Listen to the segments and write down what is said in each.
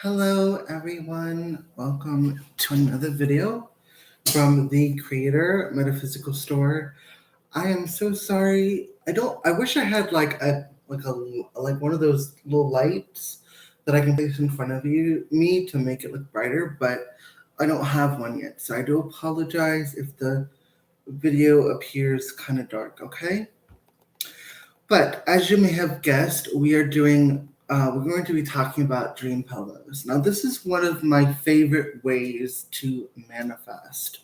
Hello everyone, welcome to another video from the Creator Metaphysical Store. I am so sorry. I wish I had like one of those little lights that I can place in front of me to make it look brighter, but I don't have one yet. So I do apologize if the video appears kind of dark, okay? But as you may have guessed, we're going to be talking about dream pillows. Now, this is one of my favorite ways to manifest.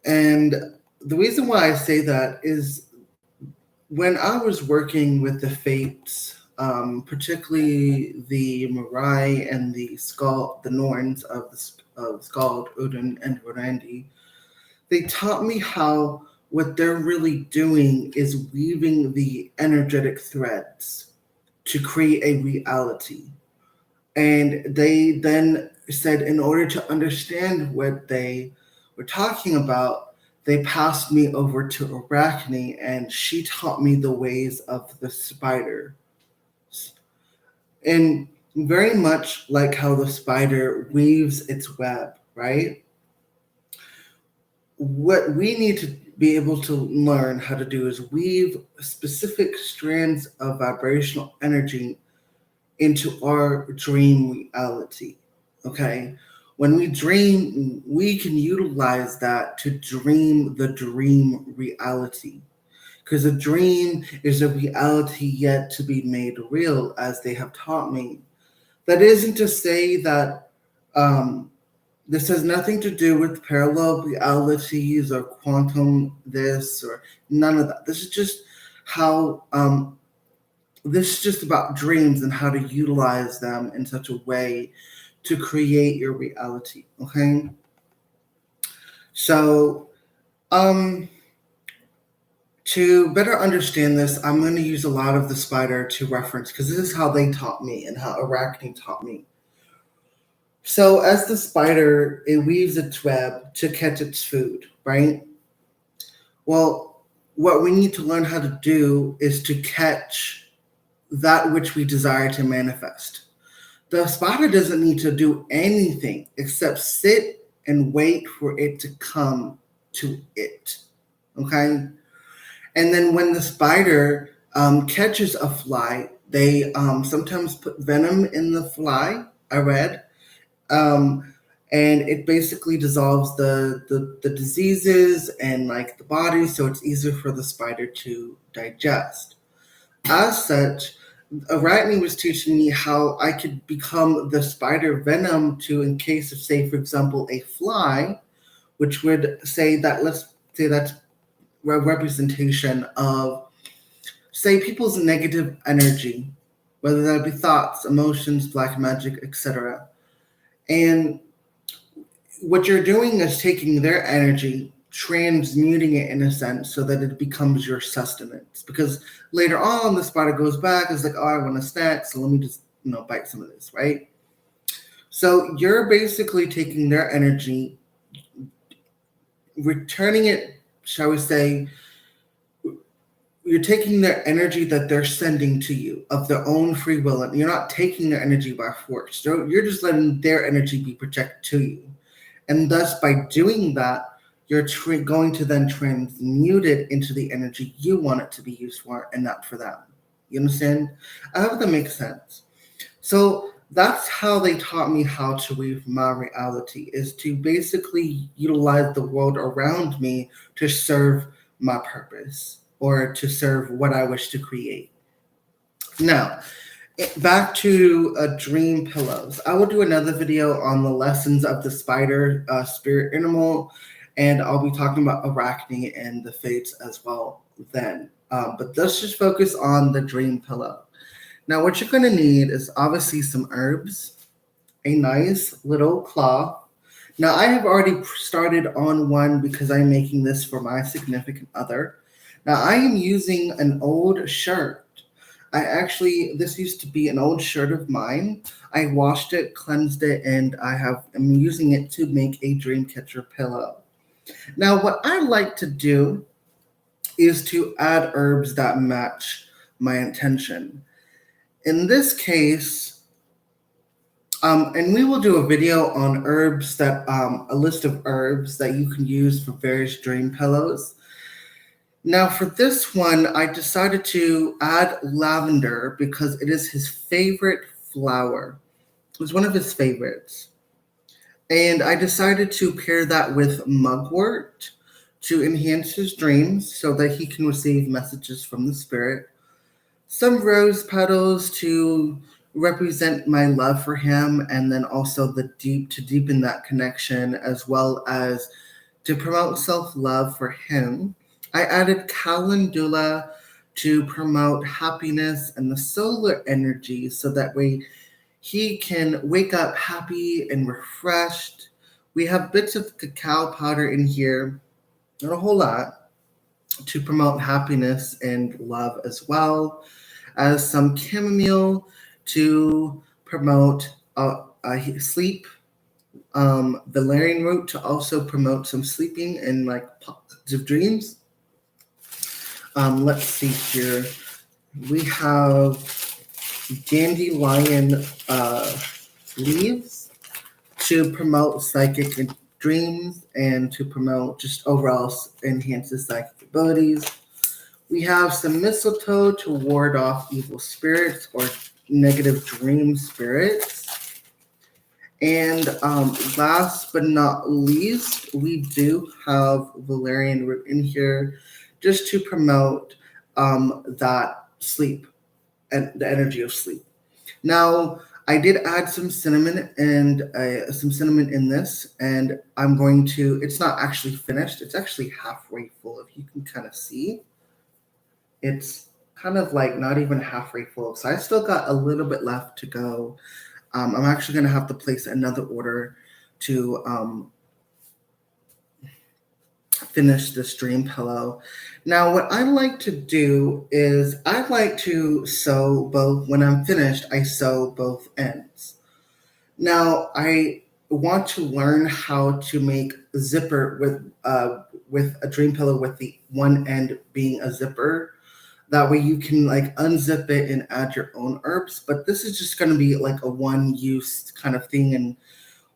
And the reason why I say that is when I was working with the Fates, particularly the Mirai and the Norns of Skald, Odin, and Randi, they taught me how what they're really doing is weaving the energetic threads to create a reality. And they then said, in order to understand what they were talking about, they passed me over to Arachne, and she taught me the ways of the spider. And very much like how the spider weaves its web, right? What we need to be able to learn how to do is weave specific strands of vibrational energy into our dream reality. Okay? When we dream, we can utilize that to dream the dream reality. Because a dream is a reality yet to be made real, as they have taught me. That isn't to say that this has nothing to do with parallel realities or quantum this or none of that. This is just how this is just about dreams and how to utilize them in such a way to create your reality. Okay. So to better understand this, I'm going to use a lot of the spider to reference because this is how they taught me and how Arachne taught me. So as the spider, it weaves its web to catch its food, right? Well, what we need to learn how to do is to catch that which we desire to manifest. The spider doesn't need to do anything except sit and wait for it to come to it. Okay? And then when the spider catches a fly, they sometimes put venom in the fly, I read. And it basically dissolves the diseases and like the body, so it's easier for the spider to digest. As such, Arachne was teaching me how I could become the spider venom to, in case of, say, for example, a fly, which would say that, let's say that's a representation of, say, people's negative energy, whether that be thoughts, emotions, black magic, etc. And what you're doing is taking their energy, transmuting it in a sense so that it becomes your sustenance. Because later on, the spider goes back, it's like, oh, I want a snack, so let me just, bite some of this, right? So you're basically taking their energy, returning it, shall we say, you're taking their energy that they're sending to you of their own free will, and you're not taking their energy by force. So you're just letting their energy be projected to you. And thus, by doing that, you're going to then transmute it into the energy you want it to be used for and not for them. You understand? I hope that makes sense. So that's how they taught me how to weave my reality, is to basically utilize the world around me to serve my purpose or to serve what I wish to create. Now, back to dream pillows. I will do another video on the lessons of the spider spirit animal, and I'll be talking about Arachne and the fates as well then. But let's just focus on the dream pillow. Now, what you're going to need is obviously some herbs, a nice little cloth. Now, I have already started on one because I'm making this for my significant other. Now, I am using an old shirt. This used to be an old shirt of mine. I washed it, cleansed it, and I'm using it to make a dream catcher pillow. Now, what I like to do is to add herbs that match my intention. In this case, And we will do a video on herbs that a list of herbs that you can use for various dream pillows. Now, for this one, I decided to add lavender because it is his favorite flower. It was one of his favorites. And I decided to pair that with mugwort to enhance his dreams so that he can receive messages from the spirit. Some rose petals to represent my love for him, and then also to deepen that connection, as well as to promote self-love for him. I added calendula to promote happiness and the solar energy so that way he can wake up happy and refreshed. We have bits of cacao powder in here, not a whole lot, to promote happiness and love, as well as some chamomile to promote sleep, valerian root to also promote some sleeping and like positive dreams. Let's see here. We have dandelion leaves to promote psychic dreams and to promote just overall enhances psychic abilities. We have some mistletoe to ward off evil spirits or negative dream spirits. And last but not least, we do have valerian root in here just to promote that sleep and the energy of sleep. Now, I did add some cinnamon in this, and I'm going to. It's not actually finished. It's actually halfway full. If you can kind of see, it's kind of like not even halfway full. So I still got a little bit left to go. I'm actually going to have to place another order to finish this dream pillow. Now, what I like to do is I like to sew both. When I'm finished, I sew both ends. Now, I want to learn how to make a zipper with a dream pillow with the one end being a zipper. That way you can like unzip it and add your own herbs. But this is just going to be like a one-use kind of thing. And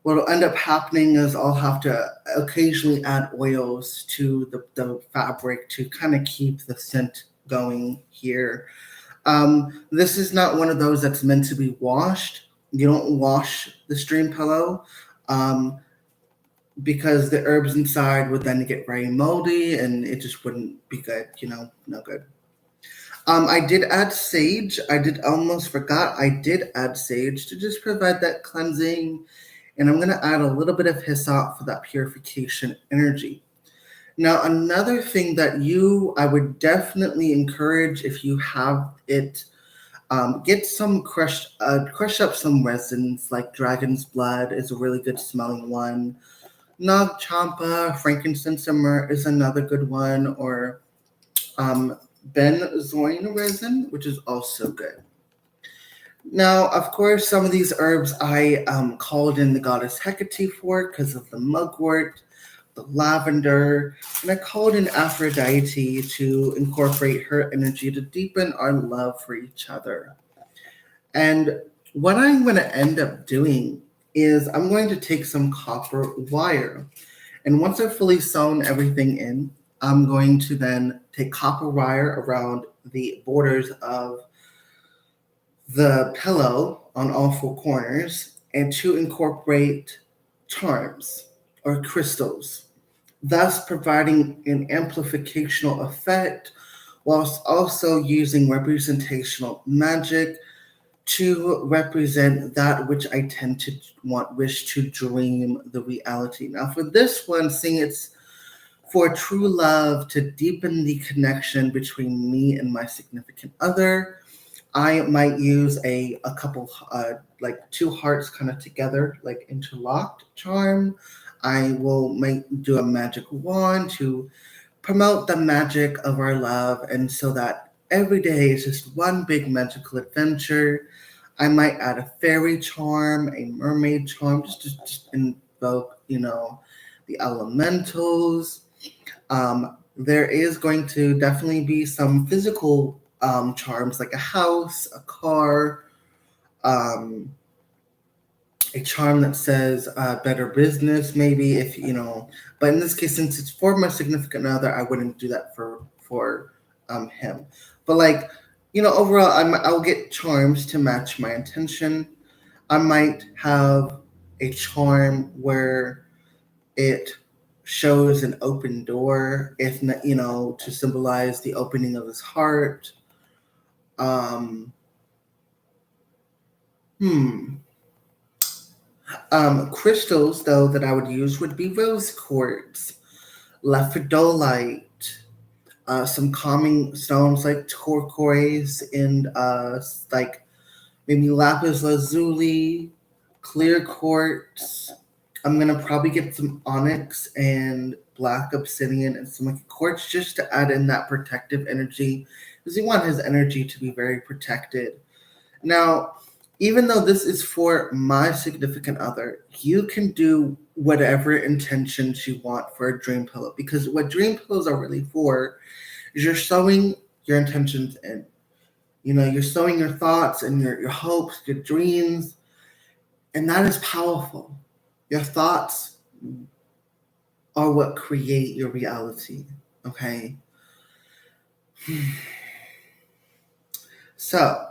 what'll end up happening is I'll have to occasionally add oils to the fabric to kind of keep the scent going here. This is not one of those that's meant to be washed. You don't wash the stream pillow because the herbs inside would then get very moldy and it just wouldn't be good, no good. I did add sage. I did almost forgot. I did add sage to just provide that cleansing. And I'm going to add a little bit of hyssop for that purification energy. Now, another thing that I would definitely encourage if you have it, get some crush up some resins like dragon's blood is a really good smelling one. Nag champa, frankincense and myrrh is another good one, or benzoin resin, which is also good. Now, of course, some of these herbs I called in the goddess Hecate for because of the mugwort, the lavender, and I called in Aphrodite to incorporate her energy to deepen our love for each other. And what I'm going to end up doing is I'm going to take some copper wire. And once I've fully sewn everything in, I'm going to then take copper wire around the borders of the pillow on all four corners and to incorporate charms or crystals, thus providing an amplificational effect whilst also using representational magic to represent that which I tend to wish to dream the reality. Now for this one, seeing it's for true love to deepen the connection between me and my significant other, I might use a couple, like two hearts kind of together, like interlocked charm. I will do a magic wand to promote the magic of our love, and so that every day is just one big magical adventure. I might add a fairy charm, a mermaid charm, just invoke, the elementals. There is going to definitely be some physical charms like a house, a car, a charm that says better business, maybe, if but in this case, since it's for my significant other, I wouldn't do that for him. But like, overall, I'll get charms to match my intention. I might have a charm where it shows an open door, if not, to symbolize the opening of his heart. um hmm Crystals, though, that I would use would be rose quartz, lephidolite, some calming stones like turquoise, and like maybe lapis lazuli, clear quartz. I'm gonna probably get some onyx and black obsidian and some like quartz just to add in that protective energy, because you want his energy to be very protected. Now, even though this is for my significant other, you can do whatever intentions you want for a dream pillow, because what dream pillows are really for is you're sewing your intentions in. You're sewing your thoughts and your hopes, your dreams, and that is powerful. Your thoughts are what create your reality. Okay? So,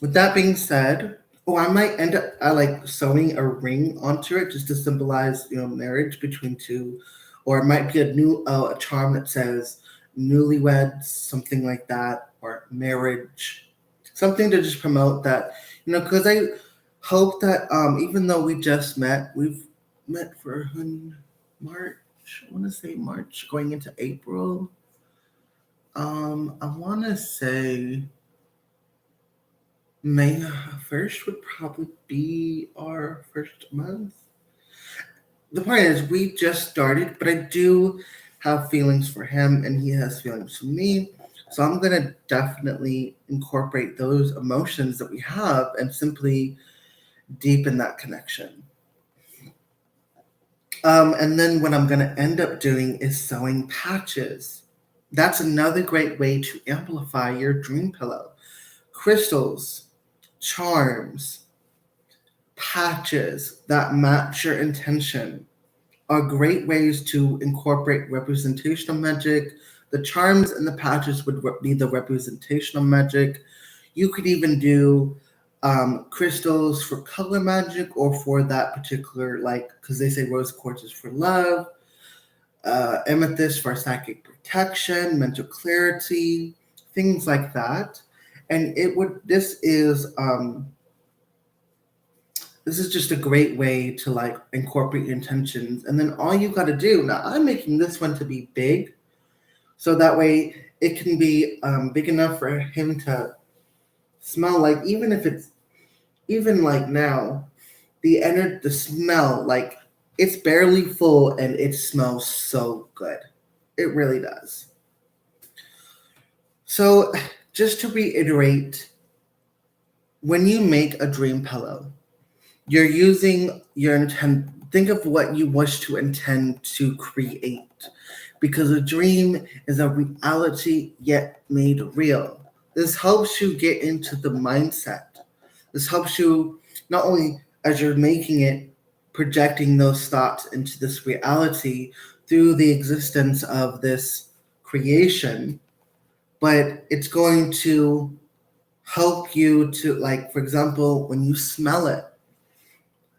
with that being said, I might end up like sewing a ring onto it just to symbolize, marriage between two, or it might be a charm that says newlyweds, something like that, or marriage, something to just promote that, because I hope that even though we've met for March. I want to say March going into April. I want to say May 1st would probably be our first month. The point is, we just started, but I do have feelings for him, and he has feelings for me. So I'm going to definitely incorporate those emotions that we have and simply deepen that connection. And then what I'm going to end up doing is sewing patches. That's another great way to amplify your dream pillow. Crystals, charms, patches that match your intention are great ways to incorporate representational magic. The charms and the patches would be the representational magic. You could even do crystals for color magic, or for that particular, like, because they say rose quartz is for love, amethyst for psychic protection, mental clarity, things like that. And this is just a great way to like incorporate your intentions. And then all you got to do, now I'm making this one to be big, so that way it can be big enough for him to smell. Like, even like now, the smell, like, it's barely full and it smells so good. It really does. So, just to reiterate, when you make a dream pillow, you're using your intent. Think of what you wish to intend to create, because a dream is a reality yet made real. This helps you get into the mindset. This helps you not only as you're making it, projecting those thoughts into this reality through the existence of this creation, but it's going to help you to, like, for example, when you smell it,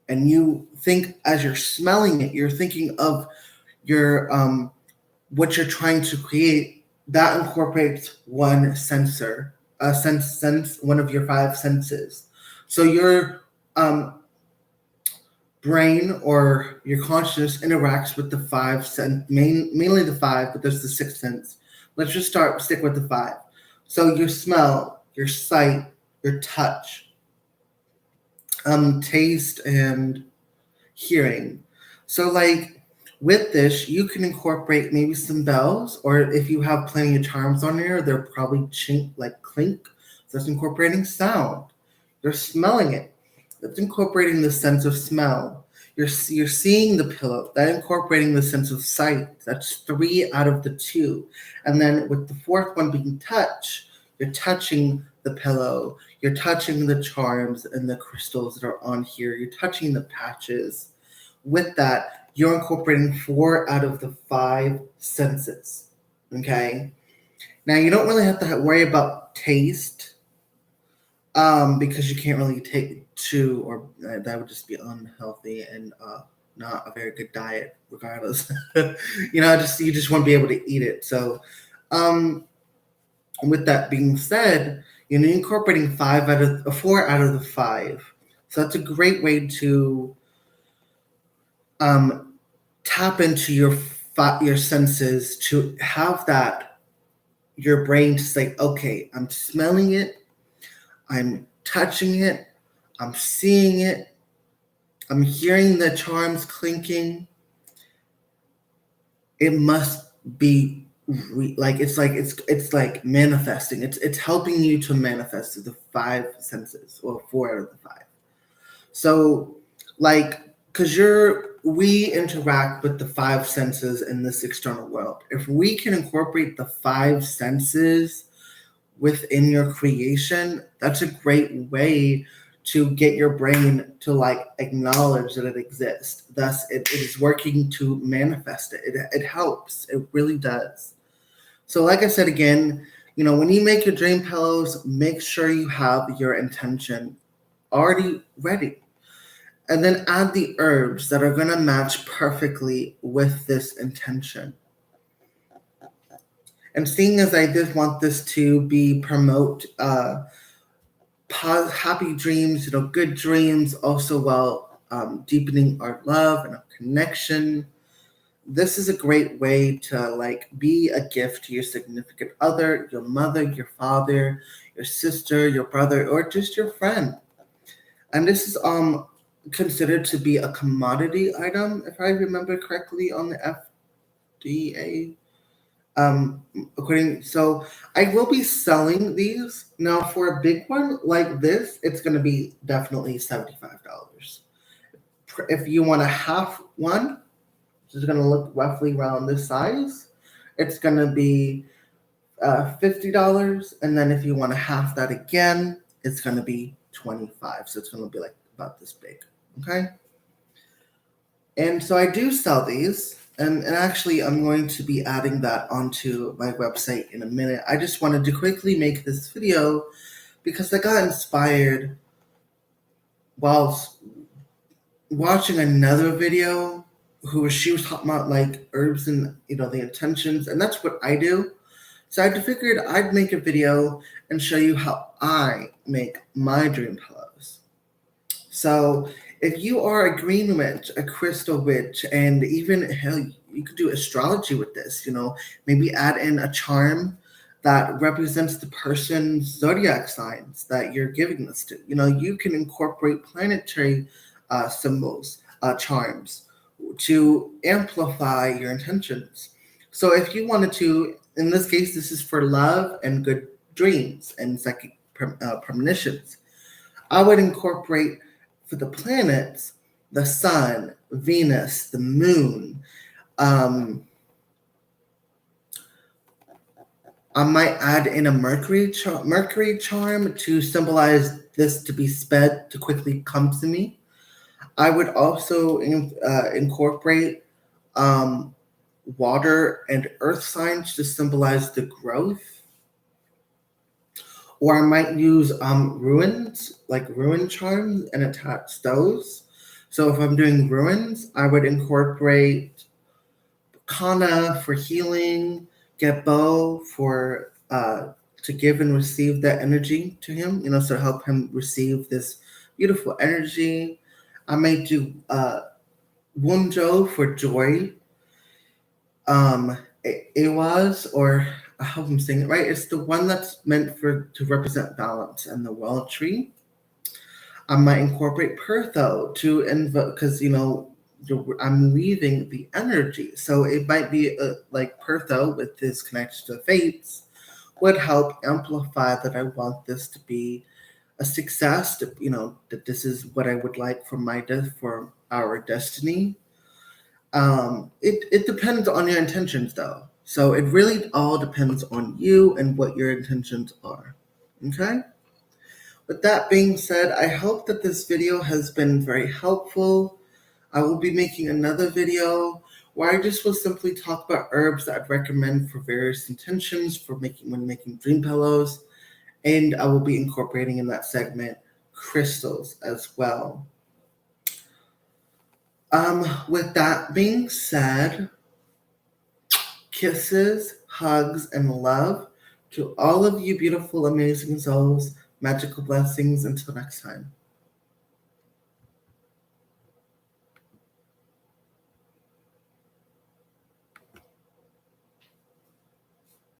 and you think, as you're smelling it, you're thinking of your what you're trying to create. That incorporates one sensor, sense one of your five senses. So your brain or your consciousness interacts with the mainly the five, but there's the sixth sense. Let's just stick with the five. So your smell, your sight, your touch, taste, and hearing. So, like, with this, you can incorporate maybe some bells, or if you have plenty of charms on there, they're probably chink, like clink. So that's incorporating sound. You're smelling it. That's incorporating the sense of smell. You're seeing the pillow. That incorporating the sense of sight. That's 3 out of the 2. And then with the fourth one being touch, you're touching the pillow, you're touching the charms and the crystals that are on here, you're touching the patches. With that, you're incorporating 4 out of the 5 senses. Okay? Now, you don't really have to worry about taste because you can't really take chew, or that would just be unhealthy and not a very good diet, regardless. You just want to be able to eat it. So, with that being said, you're incorporating 4 out of the 5. So that's a great way to tap into your senses, to have that, your brain to say, okay, I'm smelling it, I'm touching it, I'm seeing it, I'm hearing the charms clinking. It must be it's like manifesting. It's helping you to manifest the 5 senses, or 4 out of the 5. So, because we interact with the 5 senses in this external world. If we can incorporate the 5 senses within your creation, that's a great way to get your brain to acknowledge that it exists. Thus, it is working to manifest it. It helps. It really does. So, like I said again, when you make your dream pillows, make sure you have your intention already ready. And then add the herbs that are going to match perfectly with this intention. And seeing as I did want this to promote happy dreams, good dreams, also while deepening our love and our connection, this is a great way to be a gift to your significant other, your mother, your father, your sister, your brother, or just your friend. And this is considered to be a commodity item, if I remember correctly, on the FDA. So I will be selling these. Now, for a big one like this, it's going to be definitely $75. If you want a half one, which is going to look roughly around this size, it's going to be $50. And then if you want to half that again, it's going to be $25. So it's going to be about this big. Okay. And so I do sell these. And actually, I'm going to be adding that onto my website in a minute. I just wanted to quickly make this video because I got inspired while watching another video she was talking about herbs and the intentions, and that's what I do. So I figured I'd make a video and show you how I make my dream pillows. So if you are a green witch, a crystal witch, and even hell, you could do astrology with this, maybe add in a charm that represents the person's zodiac signs that you're giving this to. You can incorporate planetary symbols, charms, to amplify your intentions. So if you wanted to, in this case, this is for love and good dreams and psychic premonitions, I would incorporate, for the planets, the sun, Venus, the moon. I might add in a Mercury charm to symbolize this to be sped to quickly come to me. I would also incorporate water and earth signs to symbolize the growth. Or I might use ruins, rune charms, and attach those. So if I'm doing ruins, I would incorporate Kana for healing, Gebo for to give and receive that energy to him, so help him receive this beautiful energy. I might do Wunjo for joy. Awaz, or I hope I'm saying it right, it's the one that's meant to represent balance and the world tree. I might incorporate Pertho to invoke, because I'm leaving the energy, so it might be like Pertho with this connection to fates would help amplify that I want this to be a success. That this is what I would like for our destiny. It depends on your intentions, though. So it really all depends on you and what your intentions are. Okay? With that being said, I hope that this video has been very helpful. I will be making another video where I just will simply talk about herbs that I'd recommend for various intentions for when making dream pillows, and I will be incorporating in that segment crystals as well. With that being said, kisses, hugs, and love to all of you beautiful, amazing souls. Magical blessings until next time.